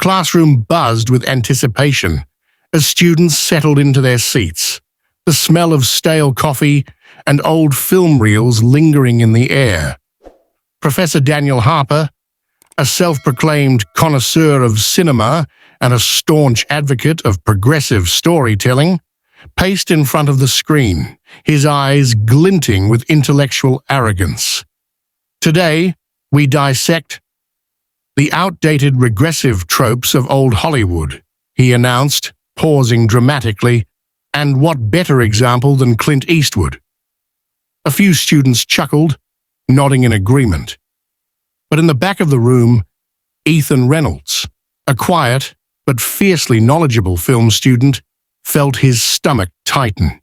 classroom buzzed with anticipation as students settled into their seats, the smell of stale coffee and old film reels lingering in the air. Professor Daniel Harper, a self-proclaimed connoisseur of cinema and a staunch advocate of progressive storytelling, paced in front of the screen, his eyes glinting with intellectual arrogance. Today, we dissect the outdated regressive tropes of old Hollywood, he announced, pausing dramatically, and what better example than Clint Eastwood? A few students chuckled, nodding in agreement. But in the back of the room, Ethan Reynolds, a quiet but fiercely knowledgeable film student, felt his stomach tighten.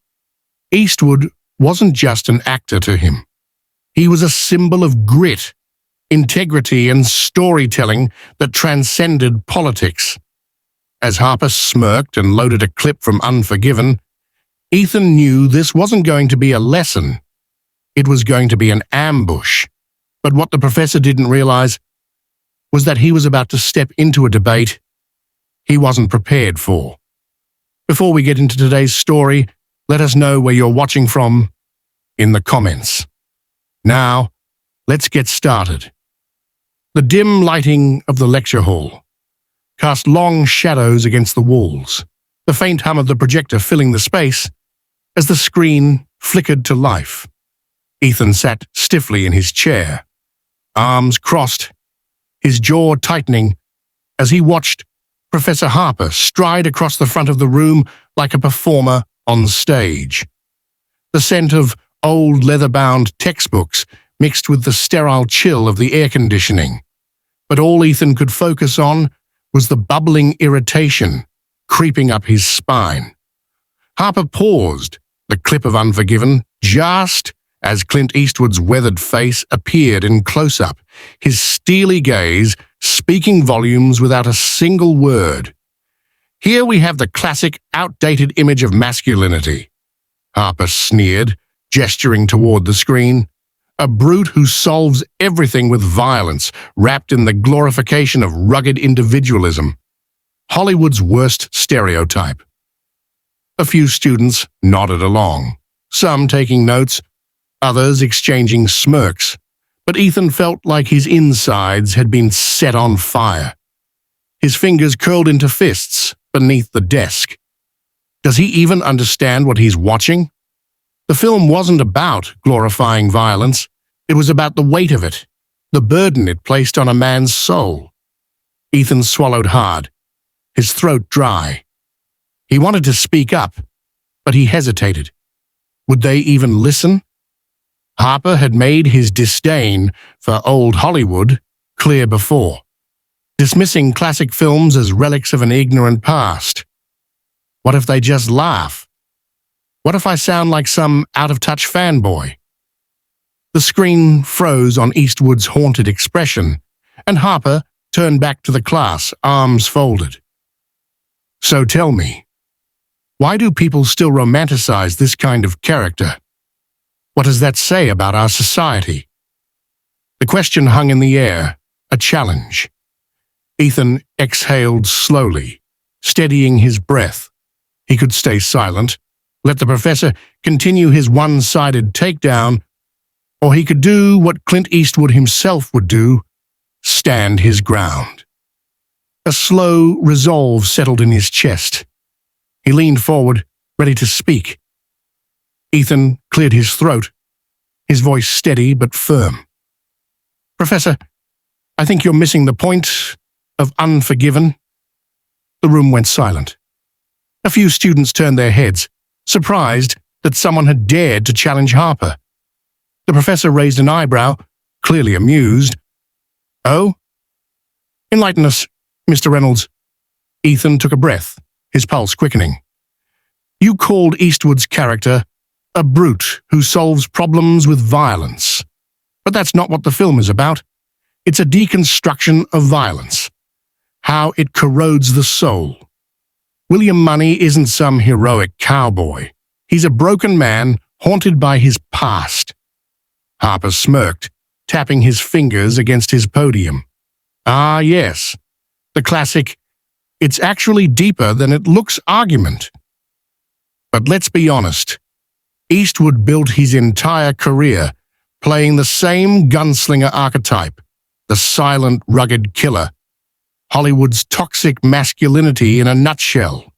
Eastwood wasn't just an actor to him. He was a symbol of grit, integrity, and storytelling that transcended politics. As Harper smirked and loaded a clip from Unforgiven, Ethan knew this wasn't going to be a lesson. It was going to be an ambush. But what the professor didn't realize was that he was about to step into a debate he wasn't prepared for. Before we get into today's story, let us know where you're watching from in the comments. Now, let's get started. The dim lighting of the lecture hall cast long shadows against the walls, the faint hum of the projector filling the space as the screen flickered to life. Ethan sat stiffly in his chair, arms crossed, his jaw tightening as he watched Professor Harper stride across the front of the room like a performer on stage. The scent of old leather-bound textbooks mixed with the sterile chill of the air conditioning. But all Ethan could focus on was the bubbling irritation creeping up his spine. Harper paused, the clip of Unforgiven, just as Clint Eastwood's weathered face appeared in close-up, his steely gaze speaking volumes without a single word. Here we have the classic, outdated image of masculinity, Harper sneered, gesturing toward the screen. A brute who solves everything with violence, wrapped in the glorification of rugged individualism. Hollywood's worst stereotype. A few students nodded along, some taking notes, others exchanging smirks, but Ethan felt like his insides had been set on fire. His fingers curled into fists beneath the desk. Does he even understand what he's watching? The film wasn't about glorifying violence. It was about the weight of it, the burden it placed on a man's soul. Ethan swallowed hard, his throat dry. He wanted to speak up, but he hesitated. Would they even listen? Harper had made his disdain for old Hollywood clear before, dismissing classic films as relics of an ignorant past. What if they just laugh? What if I sound like some out-of-touch fanboy? The screen froze on Eastwood's haunted expression, and Harper turned back to the class, arms folded. So tell me, why do people still romanticize this kind of character? What does that say about our society? The question hung in the air, a challenge. Ethan exhaled slowly, steadying his breath. He could stay silent, let the professor continue his one-sided takedown, or he could do what Clint Eastwood himself would do, stand his ground. A slow resolve settled in his chest. He leaned forward, ready to speak. Ethan cleared his throat, his voice steady but firm. Professor, I think you're missing the point of Unforgiven. The room went silent. A few students turned their heads, surprised that someone had dared to challenge Harper. The professor raised an eyebrow, clearly amused. Oh? Enlighten us, Mr. Reynolds. Ethan took a breath, his pulse quickening. You called Eastwood's character a brute who solves problems with violence. But that's not what the film is about. It's a deconstruction of violence, how it corrodes the soul. William Money isn't some heroic cowboy. He's a broken man haunted by his past. Harper smirked, tapping his fingers against his podium. Ah, yes, the classic It's actually deeper than it looks argument. But let's be honest, Eastwood built his entire career playing the same gunslinger archetype, the silent, rugged killer, Hollywood's toxic masculinity in a nutshell.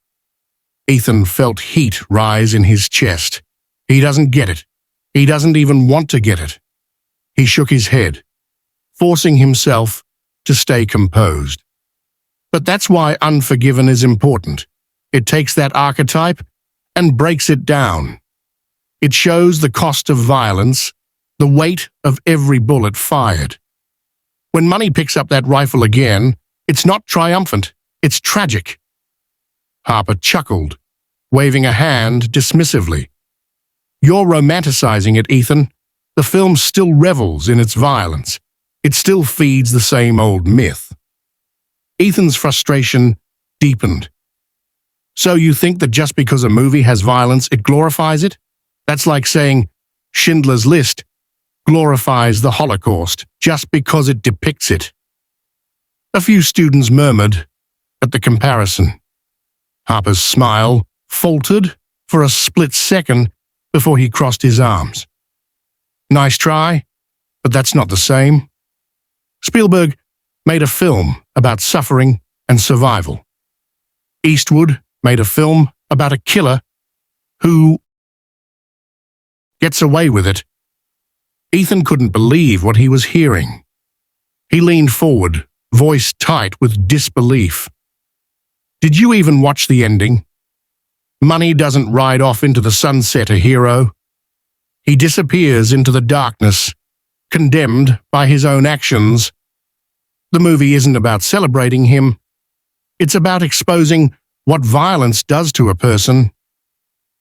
Ethan felt heat rise in his chest. He doesn't get it. He doesn't even want to get it. He shook his head, forcing himself to stay composed. But that's why Unforgiven is important. It takes that archetype and breaks it down. It shows the cost of violence, the weight of every bullet fired. When Money picks up that rifle again, it's not triumphant, it's tragic. Harper chuckled, waving a hand dismissively. You're romanticizing it, Ethan. The film still revels in its violence. It still feeds the same old myth. Ethan's frustration deepened. So you think that just because a movie has violence, it glorifies it? That's like saying Schindler's List glorifies the Holocaust just because it depicts it. A few students murmured at the comparison. Harper's smile faltered for a split second before he crossed his arms. Nice try, but that's not the same. Spielberg made a film about suffering and survival. Eastwood made a film about a killer who gets away with it. Ethan couldn't believe what he was hearing. He leaned forward, voice tight with disbelief. Did you even watch the ending? Money doesn't ride off into the sunset a hero. He disappears into the darkness, condemned by his own actions. The movie isn't about celebrating him. It's about exposing what violence does to a person.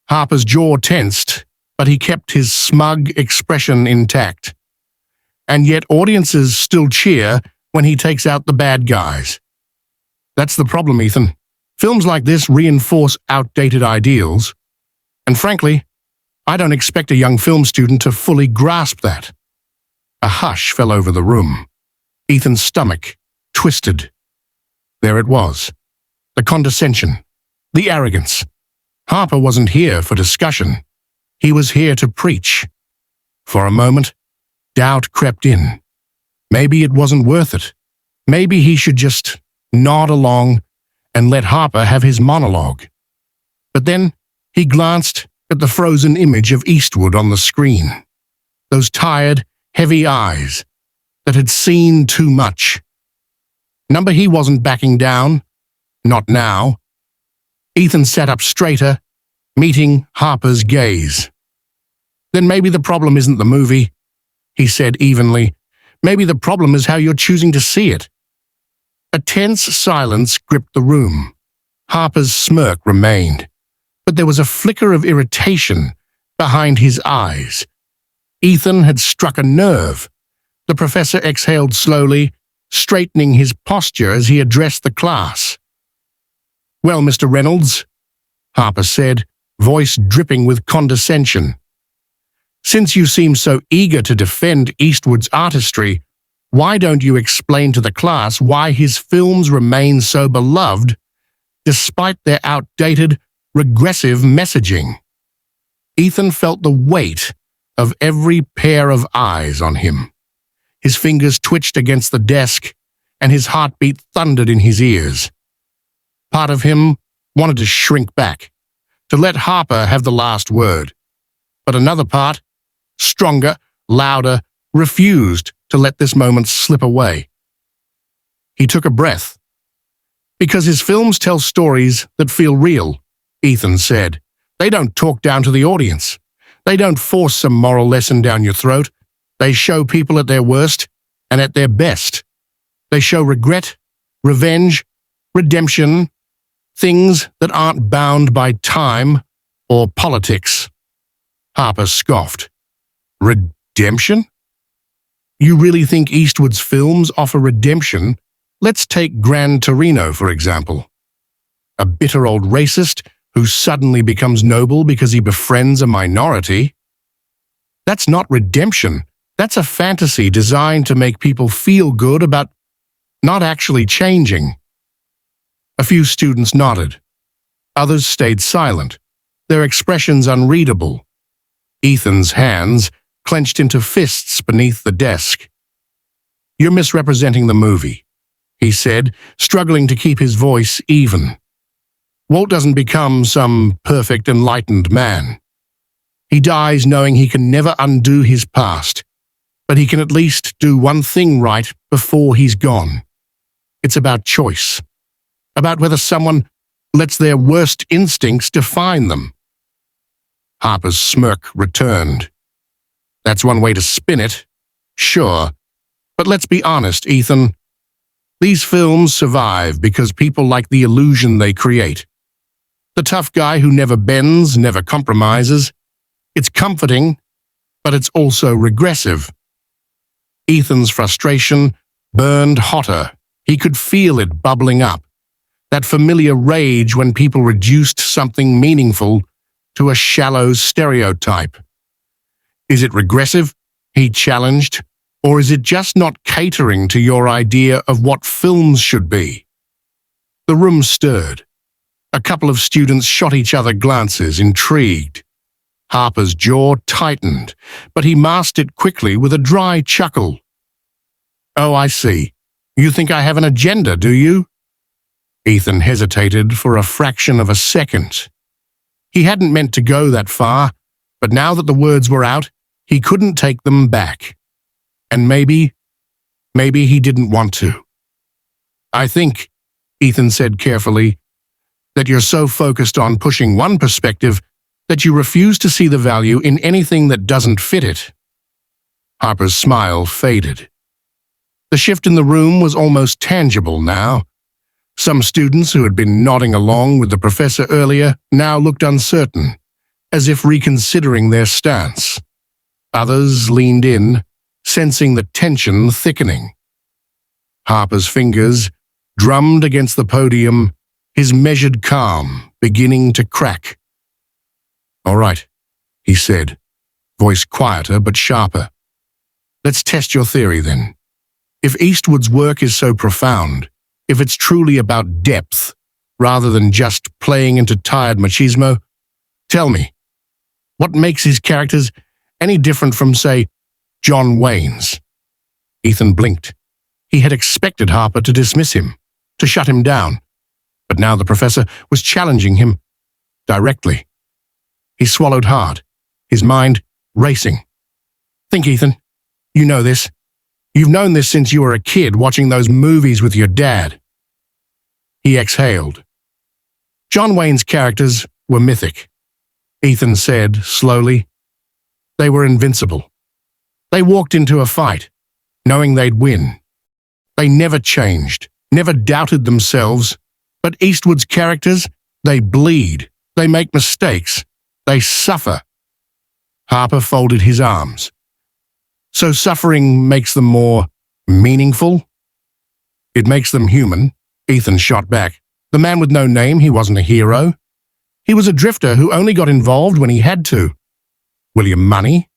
Harper's jaw tensed, but he kept his smug expression intact. And yet audiences still cheer when he takes out the bad guys. That's the problem, Ethan. Films like this reinforce outdated ideals. And frankly, I don't expect a young film student to fully grasp that. A hush fell over the room. Ethan's stomach twisted. There it was. The condescension. The arrogance. Harper wasn't here for discussion. He was here to preach. For a moment, doubt crept in. Maybe it wasn't worth it. Maybe he should just nod along and let Harper have his monologue. But then he glanced at the frozen image of Eastwood on the screen. Those tired, heavy eyes that had seen too much. Number he wasn't backing down. Not now. Ethan sat up straighter, meeting Harper's gaze. Then maybe the problem isn't the movie, he said evenly. Maybe the problem is how you're choosing to see it. A tense silence gripped the room. Harper's smirk remained, but there was a flicker of irritation behind his eyes. Ethan had struck a nerve. The professor exhaled slowly, straightening his posture as he addressed the class. Well, Mr. Reynolds, Harper said, voice dripping with condescension. Since you seem so eager to defend Eastwood's artistry, why don't you explain to the class why his films remain so beloved despite their outdated, regressive messaging? Ethan felt the weight of every pair of eyes on him. His fingers twitched against the desk, and his heartbeat thundered in his ears. Part of him wanted to shrink back, to let Harper have the last word. But another part, stronger, louder, refused to let this moment slip away. He took a breath. Because his films tell stories that feel real, Ethan said. They don't talk down to the audience. They don't force some moral lesson down your throat. They show people at their worst and at their best. They show regret, revenge, redemption, things that aren't bound by time or politics. Harper scoffed. Redemption? You really think Eastwood's films offer redemption? Let's take Gran Torino, for example. A bitter old racist who suddenly becomes noble because he befriends a minority. That's not redemption. That's a fantasy designed to make people feel good about not actually changing. A few students nodded. Others stayed silent, their expressions unreadable. Ethan's hands clenched into fists beneath the desk. "You're misrepresenting the movie," he said, struggling to keep his voice even. "Walt doesn't become some perfect, enlightened man. He dies knowing he can never undo his past, but he can at least do one thing right before he's gone. It's about choice, about whether someone lets their worst instincts define them." Harper's smirk returned. "That's one way to spin it, sure. But let's be honest, Ethan. These films survive because people like the illusion they create. The tough guy who never bends, never compromises. It's comforting, but it's also regressive." Ethan's frustration burned hotter. He could feel it bubbling up. That familiar rage when people reduced something meaningful to a shallow stereotype. "Is it regressive?" he challenged. "Or is it just not catering to your idea of what films should be?" The room stirred. A couple of students shot each other glances, intrigued. Harper's jaw tightened, but he masked it quickly with a dry chuckle. "Oh, I see. You think I have an agenda, do you?" Ethan hesitated for a fraction of a second. He hadn't meant to go that far, but now that the words were out, he couldn't take them back. And maybe he didn't want to. "I think," Ethan said carefully, "that you're so focused on pushing one perspective that you refuse to see the value in anything that doesn't fit it." Harper's smile faded. The shift in the room was almost tangible now. Some students who had been nodding along with the professor earlier now looked uncertain, as if reconsidering their stance. Others leaned in, sensing the tension thickening. Harper's fingers drummed against the podium, his measured calm beginning to crack. "All right," he said, voice quieter but sharper. "Let's test your theory then. If Eastwood's work is so profound, if it's truly about depth rather than just playing into tired machismo, tell me, what makes his characters any different from, say, John Wayne's?" Ethan blinked. He had expected Harper to dismiss him, to shut him down, but now the professor was challenging him directly. He swallowed hard, his mind racing. "Think, Ethan. You know this. You've known this since you were a kid watching those movies with your dad." He exhaled. "John Wayne's characters were mythic," Ethan said slowly. "They were invincible. They walked into a fight, knowing they'd win. They never changed, never doubted themselves. But Eastwood's characters, they bleed, they make mistakes, they suffer." Harper folded his arms. "So suffering makes them more meaningful?" "It makes them human," Ethan shot back. "The man with no name, he wasn't a hero. He was a drifter who only got involved when he had to. William Money?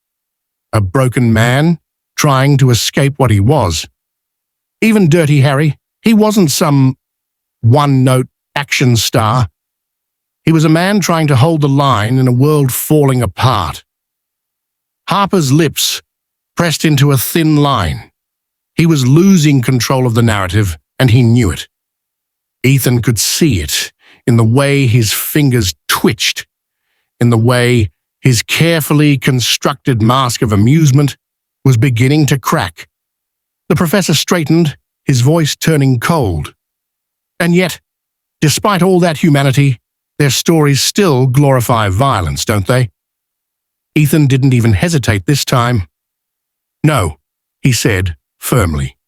A broken man, trying to escape what he was. Even Dirty Harry, he wasn't some one-note action star. He was a man trying to hold the line in a world falling apart." Harper's lips pressed into a thin line. He was losing control of the narrative, and he knew it. Ethan could see it in the way his fingers twitched, in the way his carefully constructed mask of amusement was beginning to crack. The professor straightened, his voice turning cold. "And yet, despite all that humanity, their stories still glorify violence, don't they?" Ethan didn't even hesitate this time. "No," he said firmly.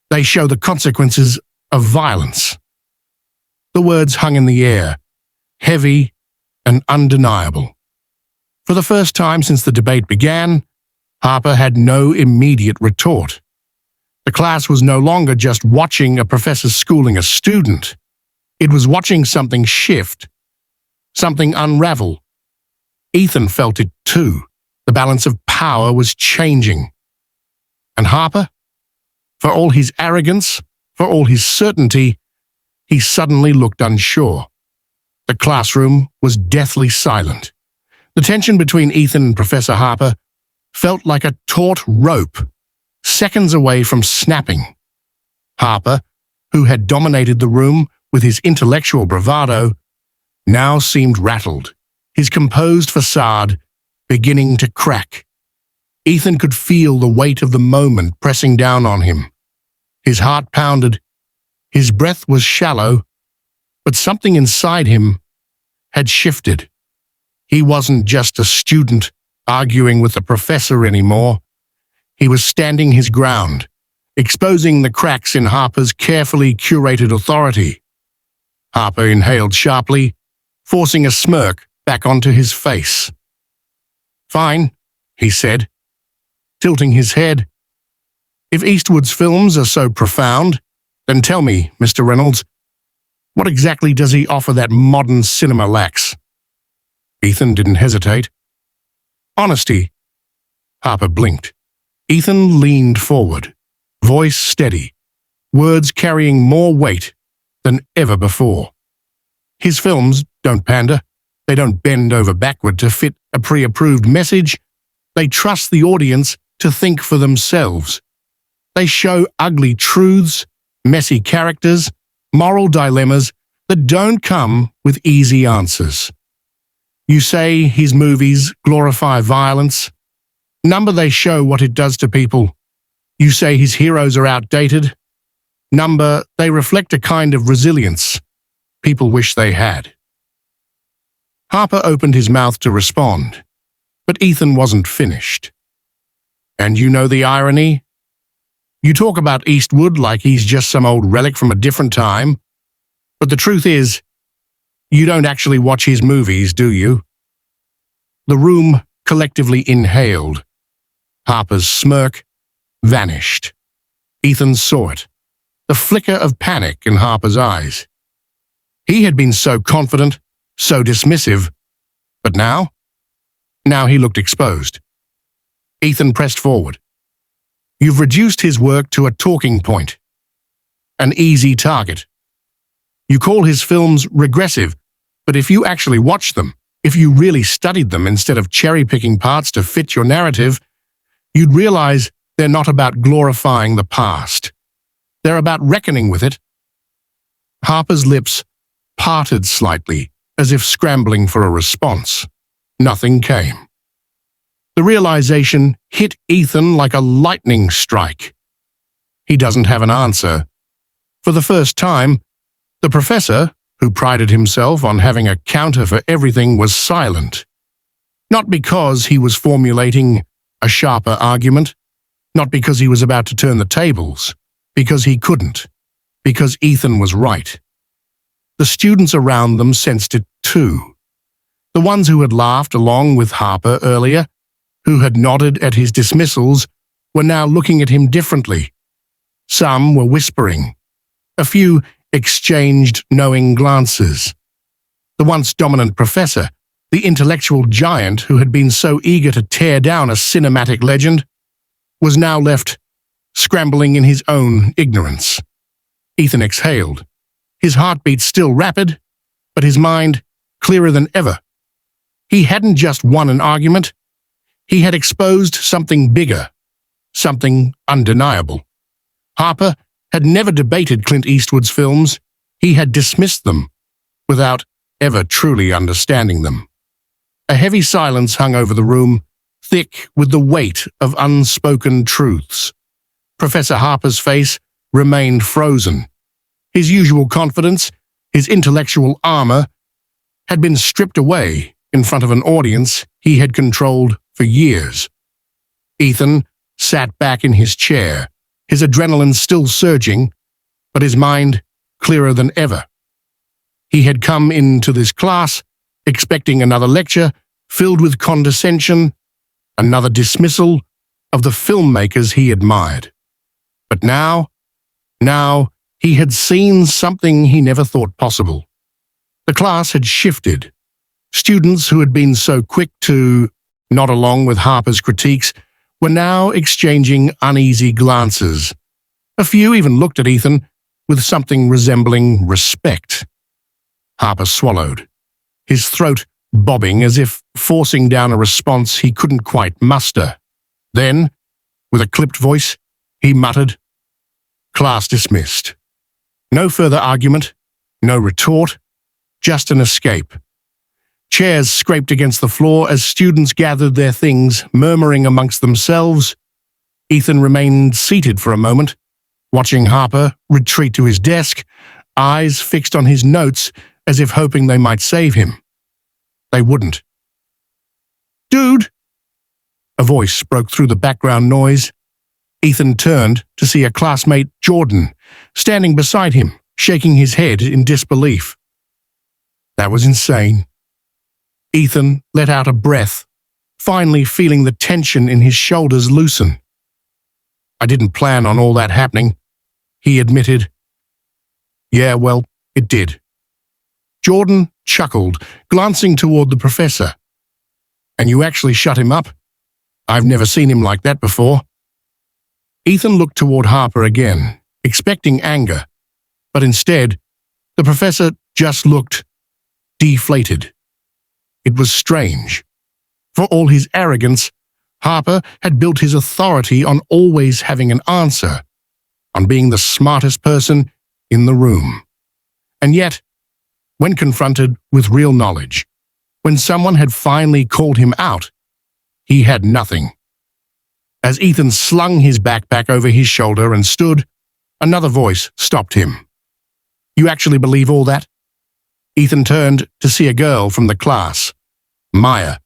"They show the consequences of violence." The words hung in the air, heavy and undeniable. For the first time since the debate began, Harper had no immediate retort. The class was no longer just watching a professor schooling a student. It was watching something shift, something unravel. Ethan felt it too. The balance of power was changing. And Harper, for all his arrogance, for all his certainty, he suddenly looked unsure. The classroom was deathly silent. The tension between Ethan and Professor Harper felt like a taut rope, seconds away from snapping. Harper, who had dominated the room with his intellectual bravado, now seemed rattled, his composed facade beginning to crack. Ethan could feel the weight of the moment pressing down on him. His heart pounded, his breath was shallow, but something inside him had shifted. He wasn't just a student arguing with the professor anymore. He was standing his ground, exposing the cracks in Harper's carefully curated authority. Harper inhaled sharply, forcing a smirk back onto his face. "Fine," he said, tilting his head. "If Eastwood's films are so profound, then tell me, Mr. Reynolds, what exactly does he offer that modern cinema lacks?" Ethan didn't hesitate. "Honesty." Harper blinked. Ethan leaned forward, voice steady, words carrying more weight than ever before. "His films don't pander. They don't bend over backward to fit a pre-approved message. They trust the audience to think for themselves. They show ugly truths, messy characters, moral dilemmas that don't come with easy answers. You say his movies glorify violence. Number, they show what it does to people. You say his heroes are outdated. Number, they reflect a kind of resilience people wish they had." Harper opened his mouth to respond, but Ethan wasn't finished. "And you know the irony? You talk about Eastwood like he's just some old relic from a different time, but the truth is, you don't actually watch his movies, do you?" The room collectively inhaled. Harper's smirk vanished. Ethan saw it, the flicker of panic in Harper's eyes. He had been so confident, so dismissive, but now he looked exposed. Ethan pressed forward. "You've reduced his work to a talking point, an easy target. You call his films regressive, but if you actually watched them, if you really studied them instead of cherry-picking parts to fit your narrative, you'd realize they're not about glorifying the past. They're about reckoning with it." Harper's lips parted slightly, as if scrambling for a response. Nothing came. The realization hit Ethan like a lightning strike. He doesn't have an answer. For the first time, the professor, who prided himself on having a counter for everything, was silent. Not because he was formulating a sharper argument, not because he was about to turn the tables, because he couldn't, because Ethan was right. The students around them sensed it too. The ones who had laughed along with Harper earlier, who had nodded at his dismissals, were now looking at him differently. Some were whispering. A few exchanged knowing glances. The once dominant professor, the intellectual giant who had been so eager to tear down a cinematic legend, was now left scrambling in his own ignorance. Ethan exhaled, his heartbeat still rapid, but his mind clearer than ever. He hadn't just won an argument, he had exposed something bigger, something undeniable. Harper had never debated Clint Eastwood's films, he had dismissed them, without ever truly understanding them. A heavy silence hung over the room, thick with the weight of unspoken truths. Professor Harper's face remained frozen. His usual confidence, his intellectual armor, had been stripped away in front of an audience he had controlled for years. Ethan sat back in his chair, his adrenaline still surging, but his mind clearer than ever. He had come into this class expecting another lecture filled with condescension, another dismissal of the filmmakers he admired. But now he had seen something he never thought possible. The class had shifted. Students who had been so quick to nod along with Harper's critiques were now exchanging uneasy glances. A few even looked at Ethan with something resembling respect. Harper swallowed, his throat bobbing as if forcing down a response he couldn't quite muster. Then, with a clipped voice, he muttered, "Class dismissed." No further argument, no retort, just an escape. Chairs scraped against the floor as students gathered their things, murmuring amongst themselves. Ethan remained seated for a moment, watching Harper retreat to his desk, eyes fixed on his notes as if hoping they might save him. They wouldn't. "Dude!" A voice broke through the background noise. Ethan turned to see a classmate, Jordan, standing beside him, shaking his head in disbelief. That was insane. Ethan let out a breath, finally feeling the tension in his shoulders loosen. "I didn't plan on all that happening," he admitted. "Yeah, well, it did." Jordan chuckled, glancing toward the professor. "And you actually shut him up? I've never seen him like that before." Ethan looked toward Harper again, expecting anger, but instead, the professor just looked deflated. It was strange. For all his arrogance, Harper had built his authority on always having an answer, on being the smartest person in the room. And yet, when confronted with real knowledge, when someone had finally called him out, he had nothing. As Ethan slung his backpack over his shoulder and stood, another voice stopped him. "You actually believe all that?" Ethan turned to see a girl from the class, Maya.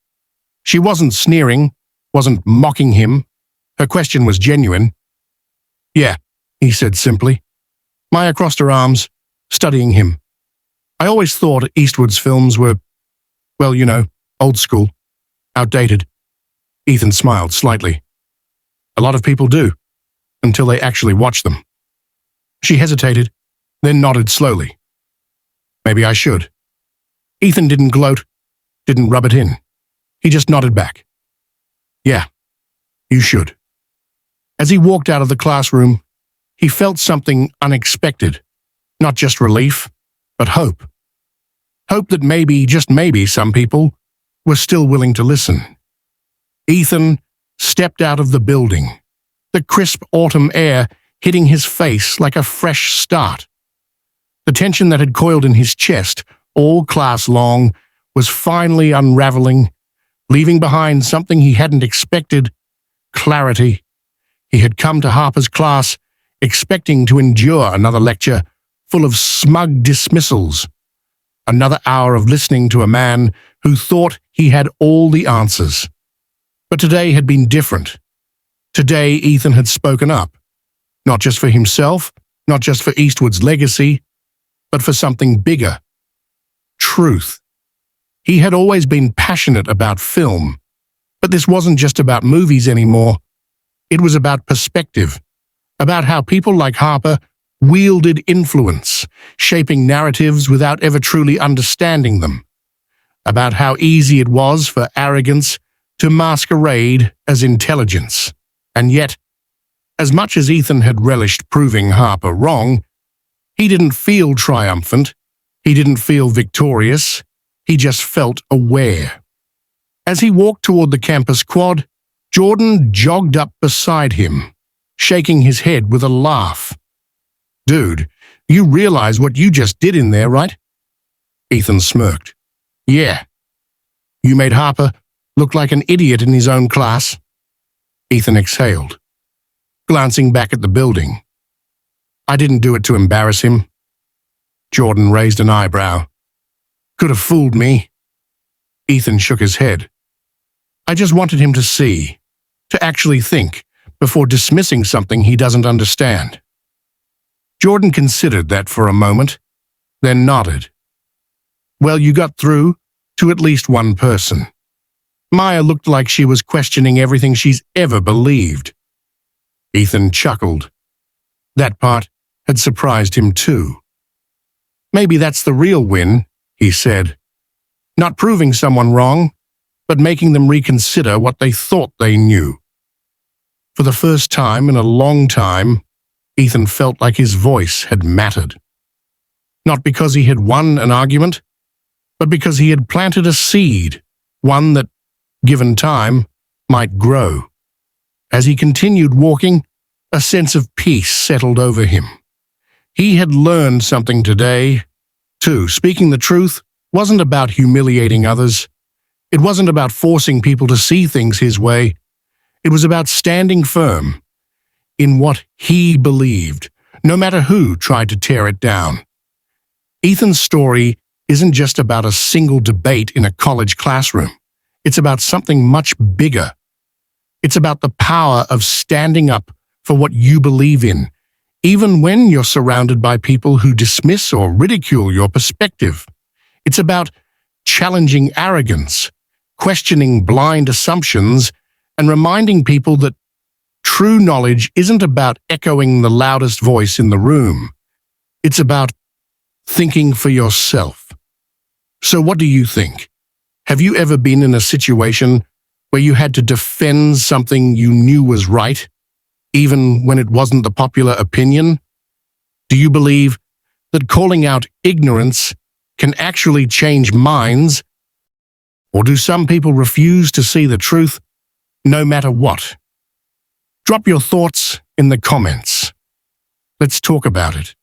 She wasn't sneering, wasn't mocking him. Her question was genuine. "Yeah," he said simply. Maya crossed her arms, studying him. "I always thought Eastwood's films were, well, old school, outdated." Ethan smiled slightly. "A lot of people do, until they actually watch them." She hesitated, then nodded slowly. "Maybe I should." Ethan didn't gloat, didn't rub it in. He just nodded back. "Yeah, you should." As he walked out of the classroom, he felt something unexpected. Not just relief, but hope. Hope that maybe, just maybe, some people were still willing to listen. Ethan stepped out of the building, the crisp autumn air hitting his face like a fresh start. The tension that had coiled in his chest all class long was finally unraveling, leaving behind something he hadn't expected: clarity. He had come to Harper's class expecting to endure another lecture full of smug dismissals, another hour of listening to a man who thought he had all the answers. But today had been different. Today, Ethan had spoken up, not just for himself, not just for Eastwood's legacy, but for something bigger: truth. He had always been passionate about film, but this wasn't just about movies anymore. It was about perspective, about how people like Harper wielded influence, shaping narratives without ever truly understanding them, about how easy it was for arrogance to masquerade as intelligence. And yet, as much as Ethan had relished proving Harper wrong, he didn't feel triumphant, he didn't feel victorious, he just felt aware. As he walked toward the campus quad, Jordan jogged up beside him, shaking his head with a laugh. "Dude, you realize what you just did in there, right?" Ethan smirked. "Yeah." "You made Harper look like an idiot in his own class." Ethan exhaled, glancing back at the building. "I didn't do it to embarrass him." Jordan raised an eyebrow. "Could have fooled me." Ethan shook his head. "I just wanted him to see, to actually think, before dismissing something he doesn't understand." Jordan considered that for a moment, then nodded. "Well, you got through to at least one person." Maya looked like she was questioning everything she's ever believed. Ethan chuckled. That part had surprised him too. "Maybe that's the real win," he said. "Not proving someone wrong, but making them reconsider what they thought they knew." For the first time in a long time, Ethan felt like his voice had mattered. Not because he had won an argument, but because he had planted a seed, one that, given time, might grow. As he continued walking, a sense of peace settled over him. He had learned something today, too. Speaking the truth wasn't about humiliating others. It wasn't about forcing people to see things his way. It was about standing firm in what he believed, no matter who tried to tear it down. Ethan's story isn't just about a single debate in a college classroom. It's about something much bigger. It's about the power of standing up for what you believe in, even when you're surrounded by people who dismiss or ridicule your perspective. It's about challenging arrogance, questioning blind assumptions, and reminding people that true knowledge isn't about echoing the loudest voice in the room. It's about thinking for yourself. So what do you think? Have you ever been in a situation where you had to defend something you knew was right, even when it wasn't the popular opinion? Do you believe that calling out ignorance can actually change minds? Or do some people refuse to see the truth no matter what? Drop your thoughts in the comments. Let's talk about it.